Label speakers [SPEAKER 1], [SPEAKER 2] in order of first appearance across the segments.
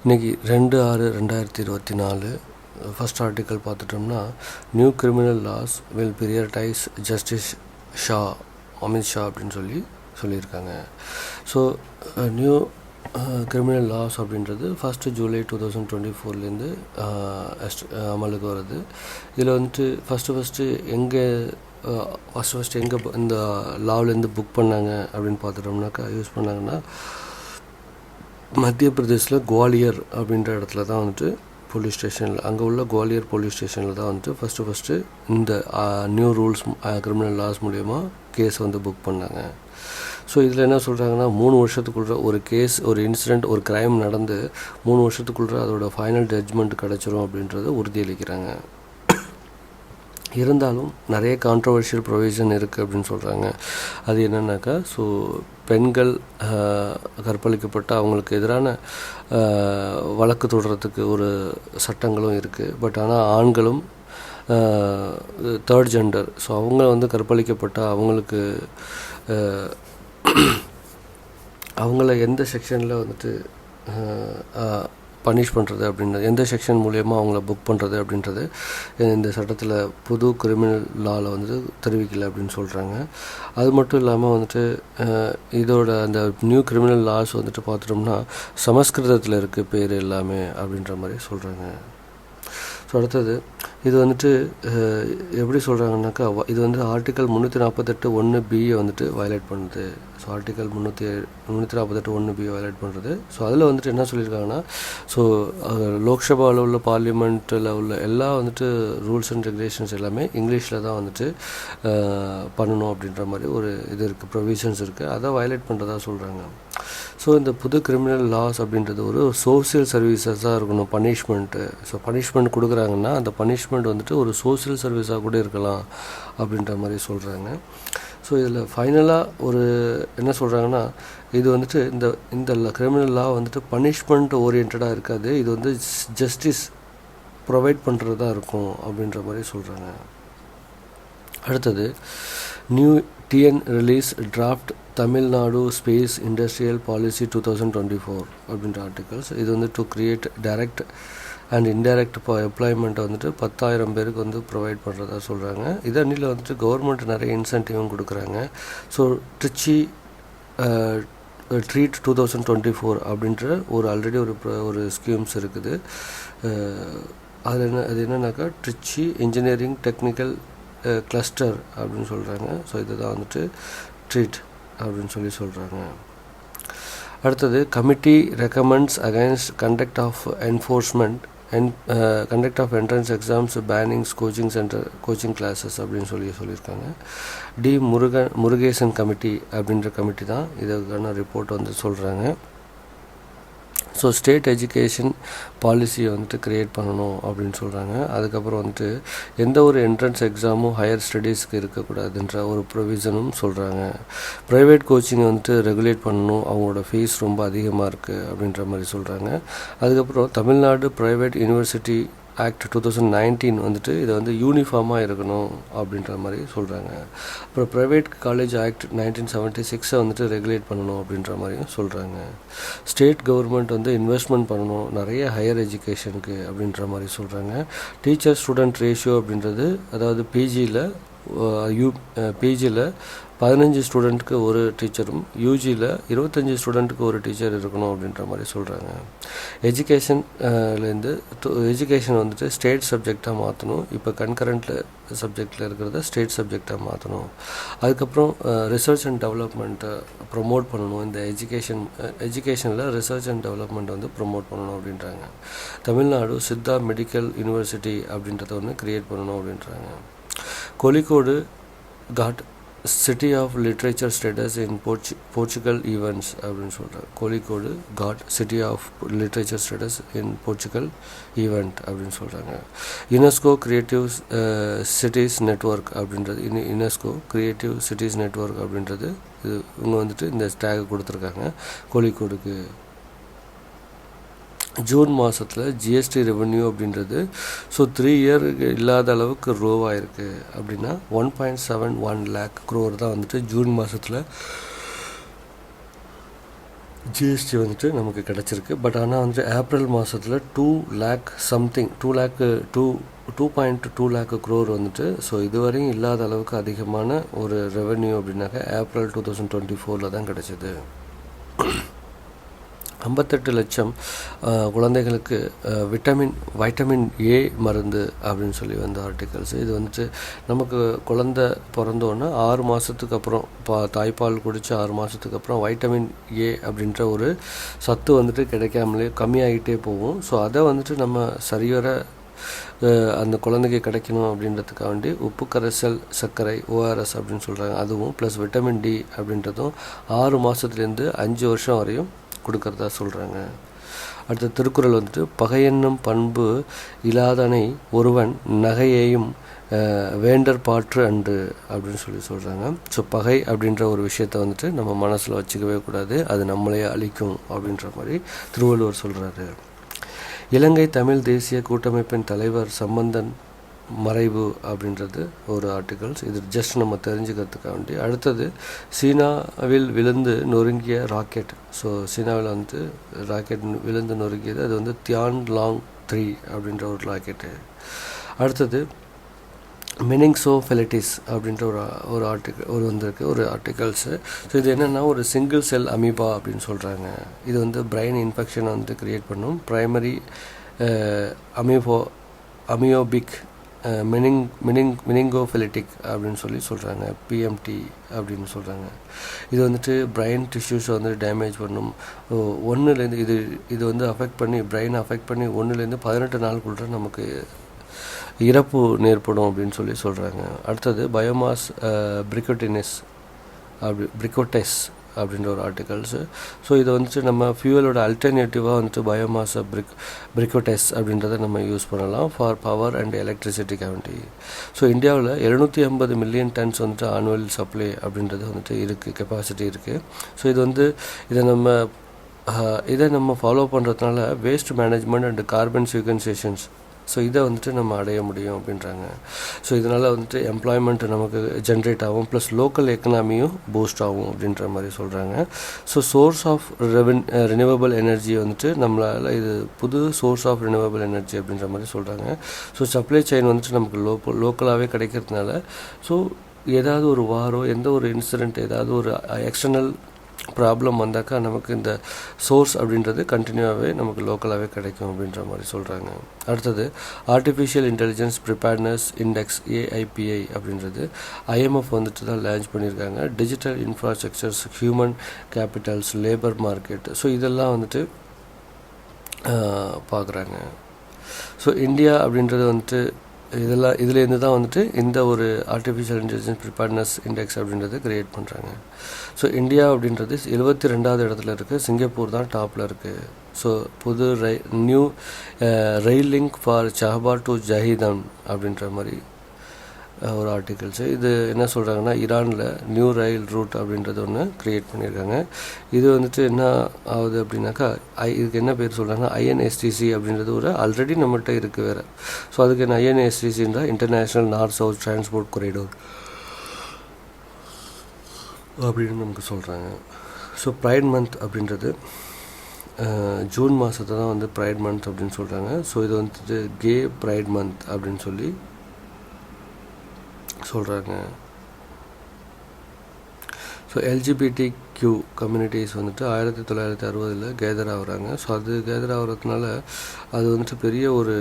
[SPEAKER 1] இன்றைக்கி 2/6/2024 first article பார்த்துட்டோம்னா, new criminal loss will prioritise justice Shah Amit Shah அப்படின்னு சொல்லியிருக்காங்க. ஸோ நியூ கிரிமினல் லாஸ் அப்படின்றது 1 ஜூலை 2024 அமலுக்கு வருது. இதில் வந்துட்டு ஃபஸ்ட்டு எங்கே இந்த லாவிலேருந்து புக் பண்ணாங்க அப்படின்னு பார்த்துட்டோம்னாக்கா யூஸ் பண்ணாங்கன்னா, மத்திய பிரதேசில் குவாலியர் அப்படின்ற இடத்துல தான் வந்துட்டு போலீஸ் ஸ்டேஷனில், அங்கே உள்ள குவாலியர் போலீஸ் ஸ்டேஷனில் தான் வந்துட்டு ஃபஸ்ட்டு இந்த நியூ ரூல்ஸ் கிரிமினல் லாஸ் மூலயமா கேஸ் வந்து புக் பண்ணாங்க. ஸோ இதில் என்ன சொல்கிறாங்கன்னா, 3 வருஷத்துக்குள்ள ஒரு கேஸ், ஒரு இன்சிடெண்ட், ஒரு க்ரைம் நடந்து 3 வருஷத்துக்குள்ள அதோட ஃபைனல் ஜட்ஜ்மெண்ட் கிடச்சிரும் அப்படின்றத உறுதியளிக்கிறாங்க. இருந்தாலும் நிறைய கான்ட்ரவர்ஷியல் ப்ரொவிஷன் இருக்குது அப்படின்னு சொல்கிறாங்க. அது என்னன்னாக்கா, ஸோ பெண்கள் கற்பழிக்கப்பட்ட அவங்களுக்கு எதிரான வழக்கு தொடர்றதுக்கு ஒரு சட்டங்களும் இருக்குது. பட் ஆனால் ஆண்களும் தேர்ட் ஜெண்டர், ஸோ அவங்க வந்து கற்பழிக்கப்பட்ட அவங்களுக்கு அவங்கள எந்த செக்ஷனில் வந்துட்டு பனிஷ் பண்ணுறது அப்படின்றது, எந்த செக்ஷன் மூலயமா அவங்கள புக் பண்ணுறது அப்படின்றது இந்த சட்டத்தில் புது கிரிமினல் லாவில் வந்து தெரிவிக்கலை அப்படின்னு சொல்கிறாங்க. அது மட்டும் இல்லாமல் வந்துட்டு இதோட அந்த நியூ கிரிமினல் லாஸ் வந்துட்டு பார்த்துட்டோம்னா சமஸ்கிருதத்தில் இருக்குது பேர் எல்லாமே அப்படின்ற மாதிரி சொல்கிறாங்க. ஸோ அடுத்தது இது வந்துட்டு எப்படி சொல்கிறாங்கன்னாக்கா, இது வந்து ஆர்டிக்கல் 348(1)B வந்துட்டு வயலேட் பண்ணுது. ஸோ ஆர்டிக்கல் 348(1)B வயலேட் பண்ணுறது. ஸோ அதில் வந்துட்டு என்ன சொல்லியிருக்காங்கன்னா, ஸோ லோக்சபாவில் உள்ள பார்லிமெண்ட்டில் உள்ள எல்லா வந்துட்டு ரூல்ஸ் அண்ட் ரெகுலேஷன்ஸ் எல்லாமே இங்கிலீஷில் தான் வந்துட்டு பண்ணணும் அப்படின்ற மாதிரி ஒரு இது இருக்குது, ப்ரொவிஷன்ஸ் இருக்குது. அதை வயலேட் பண்ணுறதா சொல்கிறாங்க. ஸோ இந்த புது கிரிமினல் லாஸ் அப்படின்றது ஒரு சோசியல் சர்வீசஸாக இருக்கணும், பனிஷ்மெண்ட்டு. ஸோ பனிஷ்மெண்ட் கொடுக்குறாங்கன்னா அந்த பனிஷ்மெண்ட் வந்துட்டு ஒரு சோசியல் சர்வீஸாக கூட இருக்கலாம் அப்படின்ற மாதிரி சொல்கிறாங்க. ஸோ இதில் ஃபைனலாக ஒரு என்ன சொல்கிறாங்கன்னா, இது வந்துட்டு இந்த கிரிமினல் லா வந்துட்டு பனிஷ்மெண்ட் ஓரியன்டாக இருக்காது, இது வந்து ஜஸ்டிஸ் ப்ரொவைட் பண்ணுறது தான் இருக்கும் அப்படின்ற மாதிரி சொல்கிறாங்க. அடுத்தது new TN release draft Tamil Nadu space industrial policy 2024 அப்படின்ற ஆர்டிகல்ஸ். இது வந்து to create direct and indirect எம்ப்ளாய்மெண்ட்டை வந்துட்டு 10,000 பேருக்கு வந்து ப்ரொவைட் பண்ணுறதா சொல்கிறாங்க. இதனில் வந்துட்டு கவர்மெண்ட் நிறைய இன்சென்டிவும் கொடுக்குறாங்க. ஸோ ட்ரிச்சி ட்ரீட் 2024 அப்படின்ற ஒரு ஆல்ரெடி ஒரு ஸ்கீம்ஸ் இருக்குது. அது என்னன்னாக்கா ட்ரிச்சி இன்ஜினியரிங் டெக்னிக்கல் கிளஸ்டர் அப்படின்னு சொல்கிறாங்க. ஸோ இதுதான் வந்துட்டு ட்ரீட் அப்படின்னு சொல்கிறாங்க. அடுத்தது committee recommends against conduct of enforcement conduct of entrance exams bannings coaching classes அப்படின்னு சொல்லியிருக்காங்க. முருகேசன் கமிட்டி அப்படின்ற கமிட்டி தான் இதுக்கான ரிப்போர்ட் வந்து சொல்கிறாங்க. ஸோ ஸ்டேட் எஜுகேஷன் பாலிசியை வந்துட்டு க்ரியேட் பண்ணணும் அப்படின்னு சொல்கிறாங்க. அதுக்கப்புறம் வந்துட்டு எந்த ஒரு என்ட்ரன்ஸ் எக்ஸாமும் ஹையர் ஸ்டடீஸ்க்கு இருக்கக்கூடாதுன்ற ஒரு ப்ரொவிஷனும் சொல்கிறாங்க. ப்ரைவேட் கோச்சிங்கை வந்துட்டு ரெகுலேட் பண்ணணும், அவங்களோட ஃபீஸ் ரொம்ப அதிகமாக இருக்குது அப்படின்ற மாதிரி சொல்கிறாங்க. அதுக்கப்புறம் தமிழ்நாடு ப்ரைவேட் யூனிவர்சிட்டி ஆக்ட் 2019 வந்துட்டு இதை வந்து யூனிஃபார்மாக இருக்கணும் அப்படின்ற மாதிரி சொல்கிறாங்க. அப்புறம் ப்ரைவேட் காலேஜ் ஆக்ட் 1976 வந்துட்டு ரெகுலேட் பண்ணணும் அப்படின்ற மாதிரியும் சொல்கிறாங்க. ஸ்டேட் கவர்மெண்ட் வந்து இன்வெஸ்ட்மெண்ட் பண்ணணும் நிறைய ஹையர் எஜுகேஷனுக்கு அப்படின்ற மாதிரி சொல்கிறாங்க. டீச்சர் ஸ்டூடெண்ட் ரேஷியோ அப்படின்றது, அதாவது பிஜியில் 15 ஸ்டூடெண்ட்டுக்கு ஒரு டீச்சரும், யூஜியில் 25 ஸ்டூடெண்ட்டுக்கு ஒரு டீச்சர் இருக்கணும் அப்படின்ற மாதிரி சொல்கிறாங்க. எஜுகேஷன் வந்துட்டு ஸ்டேட் சப்ஜெக்டாக மாற்றணும். இப்போ கன்கரண்ட்டில் சப்ஜெக்டில் இருக்கிறத ஸ்டேட் சப்ஜெக்டாக மாற்றணும். அதுக்கப்புறம் ரிசர்ச் அண்ட் டெவலப்மெண்ட்டை ப்ரொமோட் பண்ணணும். இந்த எஜுகேஷனில் ரிசர்ச் அண்ட் டெவலப்மெண்ட் வந்து ப்ரொமோட் பண்ணணும் அப்படின்றாங்க. தமிழ்நாடு சித்தா மெடிக்கல் யூனிவர்சிட்டி அப்படின்றத ஒன்று க்ரியேட் பண்ணணும் அப்படின்றாங்க. Kozhikode got city of literature status in Portugal events அப்படின்னு சொல்கிறாங்க. Kozhikode got city of literature status in Portugal event அப்படின்னு சொல்கிறாங்க. யுனெஸ்கோ கிரியேட்டிவ் சிட்டிஸ் நெட்வொர்க் அப்படின்றது, யுனெஸ்கோ கிரியேட்டிவ் சிட்டிஸ் நெட்வொர்க் அப்படின்றது இது இவங்க வந்துட்டு இந்த டேக் கொடுத்துருக்காங்க கோழிக்கோடுக்கு. ஜூன் மாதத்தில் ஜிஎஸ்டி ரெவென்யூ அப்படின்றது ஸோ 3 இயர் இல்லாத அளவுக்கு ரோவாயிருக்கு. அப்படின்னா 1.71 lakh crore தான் வந்துட்டு ஜூன் மாதத்தில் ஜிஎஸ்டி வந்துட்டு நமக்கு கிடச்சிருக்கு. பட் ஆனால் வந்துட்டு ஏப்ரல் மாதத்தில் 2 lakh சம்திங் 2.2 lakh crore வந்துட்டு, ஸோ இதுவரையும் இல்லாத அளவுக்கு அதிகமான ஒரு ரெவென்யூ அப்படின்னாக்கா ஏப்ரல் 2024 தான் கிடச்சிது. 58 லட்சம் குழந்தைகளுக்கு வைட்டமின் ஏ மருந்து அப்படின்னு சொல்லி வந்த ஆர்டிகல்ஸ். இது வந்துட்டு நமக்கு குழந்தை பிறந்தோன்னே 6 மாதத்துக்கு அப்புறம் தாய்ப்பால் குடித்து 6 மாதத்துக்கு அப்புறம் வைட்டமின் ஏ அப்படின்ற ஒரு சத்து வந்துட்டு கிடைக்காமலே கம்மியாகிட்டே போகும். ஸோ அதை வந்துட்டு நம்ம சரிவர அந்த குழந்தைக்கு கிடைக்கணும் அப்படின்றதுக்காக வேண்டி உப்பு கரைசல் சர்க்கரை ORS அப்படின்னு சொல்கிறாங்க, அதுவும் ப்ளஸ் விட்டமின் டி அப்படின்றதும் 6 மாதத்துலேருந்து 5 வருஷம் வரையும் கொடுக்கறதா சொல்கிறாங்க. அடுத்த திருக்குறள் வந்துட்டு பகையென்னும் பண்பு இல்லாதனை ஒருவன் நகையையும் வேண்டற் பாற்று அன்று அப்படின்னு சொல்கிறாங்க. ஸோ பகை அப்படின்ற ஒரு விஷயத்தை வந்துட்டு நம்ம மனசில் வச்சுக்கவே கூடாது, அது நம்மளையே அழிக்கும் அப்படின்ற மாதிரி திருவள்ளுவர் சொல்கிறாரு. இலங்கை தமிழ் தேசிய கூட்டமைப்பின் தலைவர் சம்பந்தன் மறைவு அப்படின்றது ஒரு ஆர்டிகல்ஸ். இது ஜஸ்ட் நம்ம தெரிஞ்சுக்கிறதுக்காக வேண்டி. அடுத்தது சீனாவில் விழுந்து நொறுங்கிய ராக்கெட். ஸோ சீனாவில் வந்து ராக்கெட் விழுந்து நொறுங்கியது, அது வந்து தியான் லாங் 3 அப்படின்ற ஒரு ராக்கெட்டு. அடுத்தது மெனிங்சோஃபெலிட்டிஸ் அப்படின்ற ஒரு வந்திருக்கு ஒரு ஆர்டிகல்ஸு. ஸோ இது என்னென்னா ஒரு சிங்கிள் செல் அமீபா அப்படின்னு சொல்கிறாங்க. இது வந்து பிரெயின் இன்ஃபெக்ஷனை வந்து க்ரியேட் பண்ணும். ப்ரைமரி அமியோபிக் மெனிங்கோஃபெலிட்டிக் அப்படின்னு சொல்கிறாங்க, PMT அப்படின்னு சொல்கிறாங்க. இது வந்துட்டு பிரெயின் டிஷ்யூஸை வந்து டேமேஜ் பண்ணும். 1லேருந்து இது வந்து பிரெயினை அஃபெக்ட் பண்ணி 1லேருந்து 18 நாளுக்குள்ள நமக்கு இறப்பு நேர்படும் அப்படின்னு சொல்கிறாங்க. அடுத்தது பயோமாஸ் பிரிகோட்டெஸ் அப்படின்ற ஒரு ஆர்டிகல்ஸு. ஸோ இது வந்துட்டு நம்ம ஃபியூவலோட அல்டர்னேட்டிவாக வந்துட்டு பயோமாஸை பிரிகோட்டெஸ் அப்படின்றத நம்ம யூஸ் பண்ணலாம் ஃபார் பவர் அண்ட் எலக்ட்ரிசிட்டி கவண்டி. ஸோ இந்தியாவில் 750 மில்லியன் டன்ஸ் வந்துட்டு ஆனுவல் சப்ளை அப்படின்றது வந்துட்டு இருக்குது, கெப்பாசிட்டி இருக்குது. ஸோ இது வந்து இதை நம்ம ஃபாலோ பண்ணுறதுனால waste management and carbon sequestrations, so இதை வந்துட்டு நம்ம அடைய முடியும் அப்படின்றாங்க. ஸோ இதனால் வந்துட்டு எம்ப்ளாய்மெண்ட் நமக்கு ஜென்ரேட் ஆகும், ப்ளஸ் லோக்கல் எக்கனாமியும் பூஸ்ட் ஆகும் அப்படின்ற மாதிரி சொல்கிறாங்க. So source of renewable energy வந்துட்டு நம்மளால் இது புது சோர்ஸ் ஆஃப் ரினியூவபிள் எனர்ஜி அப்படின்ற மாதிரி சொல்கிறாங்க. ஸோ சப்ளை செயின் வந்துட்டு நமக்கு லோக்கலாகவே கிடைக்கிறதுனால, ஸோ ஏதாவது ஒரு வாரோ எந்த ஒரு இன்சிடெண்ட் ஏதாவது ஒரு எக்ஸ்டர்னல் ப்ராப்ளம் வந்தாக்கா நமக்கு இந்த சோர்ஸ் அப்படின்றது கண்டினியூவாகவே நமக்கு லோக்கலாகவே கிடைக்கும் அப்படின்ற மாதிரி சொல்கிறாங்க. அடுத்தது artificial intelligence preparedness index AIPI அப்படின்றது IMF வந்துட்டு தான் லான்ச் பண்ணியிருக்காங்க. Digital infrastructures, human Capitals, labour market, so இதெல்லாம் வந்துட்டு பார்க்குறாங்க. ஸோ இந்தியா அப்படின்றது வந்துட்டு இதுலேருந்து தான் வந்துட்டு இந்த ஒரு ஆர்டிஃபிஷியல் இன்டெலிஜென்ஸ் ப்ரிப்பேர்ட்னஸ் இண்டெக்ஸ் அப்படின்றது க்ரியேட் பண்ணுறாங்க. ஸோ இந்தியா அப்படின்றது 72வது இடத்துல இருக்குது, சிங்கப்பூர் தான் டாப்பில் இருக்குது. ஸோ புது new rail link for Chabahar to Zahedan அப்படின்ற மாதிரி ஒரு ஆர்டிகல்ஸு. இது என்ன சொல்கிறாங்கன்னா ஈரானில் நியூ ரயில் ரூட் அப்படின்றது ஒன்று க்ரியேட் பண்ணியிருக்காங்க. இது வந்துட்டு என்ன ஆகுது அப்படின்னாக்கா இதுக்கு என்ன பேர் சொல்கிறாங்கன்னா INSTC அப்படின்றது ஒரு ஆல்ரெடி நம்மகிட்ட இருக்குது வேறு. ஸோ அதுக்கு என்ன INSTCன்றா international north south transport corridor அப்படின்னு நமக்கு சொல்கிறாங்க. ஸோ ப்ரைட் மந்த் அப்படின்றது ஜூன் மாதத்தை தான் வந்து ப்ரைட் மந்த் அப்படின்னு சொல்கிறாங்க. ஸோ இது வந்துட்டு கே ப்ரைட் மந்த் அப்படின்னு சொல்கிறாங்க. ஸோ LGBTQ கம்யூனிட்டிஸ் வந்துட்டு 1960 கேதர் ஆகுறாங்க. ஸோ அது கேதர் ஆகிறதுனால அது வந்துட்டு பெரிய ஒரு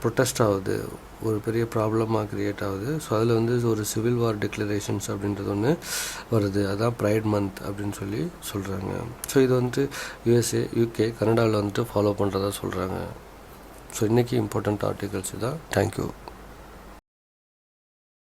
[SPEAKER 1] ப்ரொட்டஸ்ட் ஆகுது, ஒரு பெரிய ப்ராப்ளமாக க்ரியேட் ஆகுது. ஸோ அதில் வந்து ஒரு சிவில் வார் டிக்ளரேஷன்ஸ் அப்படின்றது ஒன்று வருது, அதான் ப்ரைட் மந்த் அப்படின்னு சொல்கிறாங்க. ஸோ இது வந்துட்டு USA, UK, கனடாவில் வந்துட்டு ஃபாலோ பண்ணுறதா சொல்கிறாங்க. ஸோ இன்றைக்கி இம்பார்ட்டண்ட் ஆர்டிகல்ஸ் தான். தேங்க்யூ.